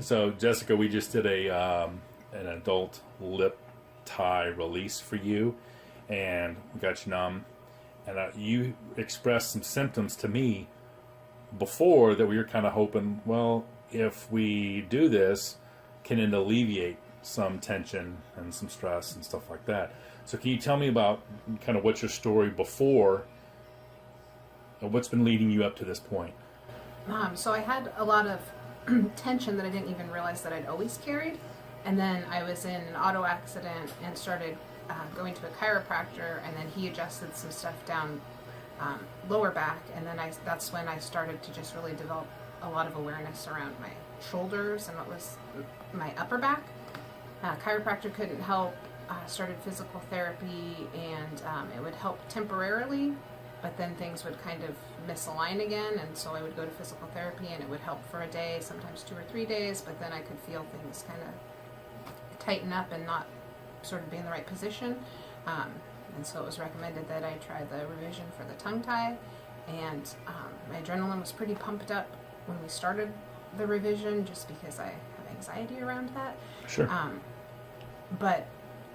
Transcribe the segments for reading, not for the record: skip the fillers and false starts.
So, Jessica, we just did an adult lip tie release for you, and we got you numb. And you expressed some symptoms to me before that we were kind of hoping, well, if we do this, can it alleviate some tension and some stress and stuff like that. So can you tell me about kind of what's your story before and what's been leading you up to this point? So I had a lot of tension that I didn't even realize that I'd always carried. And then I was in an auto accident and started going to a chiropractor, and then he adjusted some stuff down lower back, and then that's when I started to just really develop a lot of awareness around my shoulders and what was my upper back. Chiropractor couldn't help. Started physical therapy, and it would help temporarily, but then things would kind of misalign again, and so I would go to physical therapy, and it would help for a day, sometimes 2 or 3 days, but then I could feel things kind of tighten up and not sort of be in the right position. And so it was recommended that I try the revision for the tongue tie, and my adrenaline was pretty pumped up when we started the revision, just because I have anxiety around that. Sure. But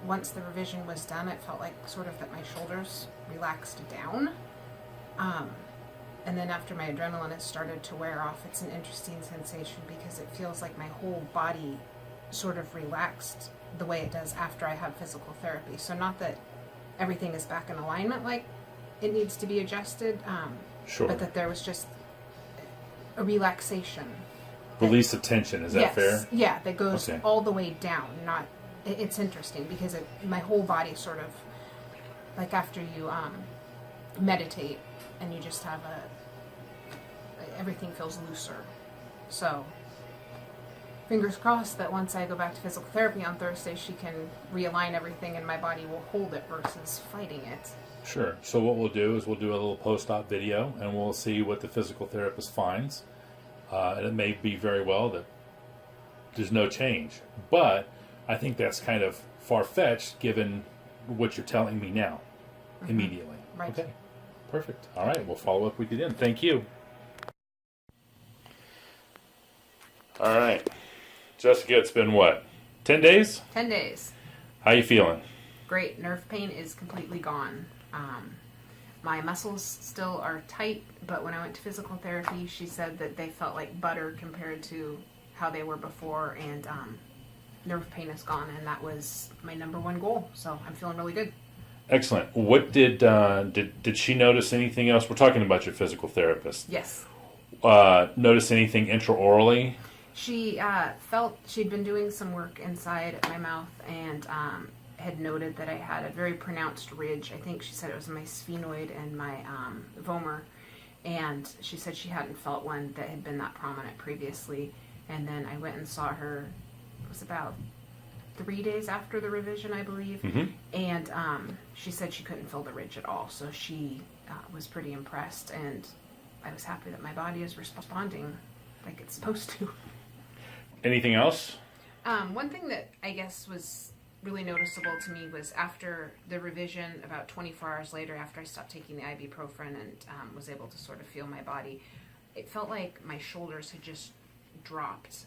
once the revision was done, it felt like sort of that my shoulders relaxed down. And then after my adrenaline has started to wear off, it's an interesting sensation because it feels like my whole body sort of relaxed the way it does after I have physical therapy. So not that everything is back in alignment like it needs to be adjusted, Sure. but that there was just a relaxation. Release of tension, is that fair? Yeah, that goes Okay. all the way down. It's interesting because my whole body sort of, like after you meditate and you just have everything feels looser. So fingers crossed that once I go back to physical therapy on Thursday, she can realign everything and my body will hold it versus fighting it. Sure. So what we'll do is we'll do a little post-op video, and we'll see what the physical therapist finds. And it may be very well that there's no change. But I think that's kind of far-fetched given what you're telling me now, immediately. Right. Okay. Perfect. All right. We'll follow up with you then. Thank you. All right. Jessica, it's been what? 10 days? 10 days. How you feeling? Great. Nerve pain is completely gone. My muscles still are tight, but when I went to physical therapy, she said that they felt like butter compared to how they were before, and nerve pain is gone, and that was my number one goal. So I'm feeling really good. Excellent. What did she notice anything else? We're talking about your physical therapist. Yes. Notice anything intraorally? She felt she'd been doing some work inside my mouth, and had noted that I had a very pronounced ridge. I think she said it was my sphenoid and my vomer, and she said she hadn't felt one that had been that prominent previously. And then I went and saw her, it was about 3 days after the revision, I believe, and she said she couldn't feel the ridge at all, so she was pretty impressed, and I was happy that my body is responding like it's supposed to. Anything else? One thing that I guess was really noticeable to me was after the revision, about 24 hours later, after I stopped taking the ibuprofen and was able to sort of feel my body, it felt like my shoulders had just dropped.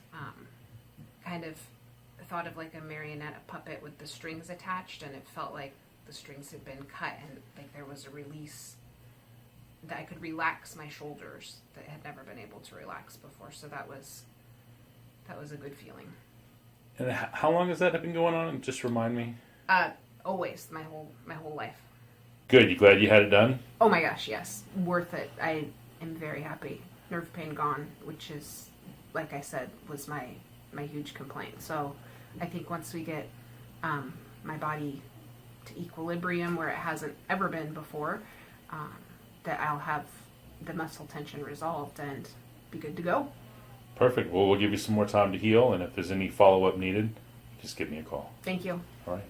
Kind of thought of like a marionette, a puppet with the strings attached, and it felt like the strings had been cut, and like there was a release that I could relax my shoulders that I had never been able to relax before. So that was a good feeling. And how long has that been going on? Just remind me. Always, my whole life. Good. You glad you had it done? Oh my gosh, yes. Worth it. I am very happy. Nerve pain gone, which is, like I said, was my huge complaint. So I think once we get my body to equilibrium where it hasn't ever been before, that I'll have the muscle tension resolved and be good to go. Perfect. Well, we'll give you some more time to heal, and if there's any follow-up needed, just give me a call. Thank you. All right.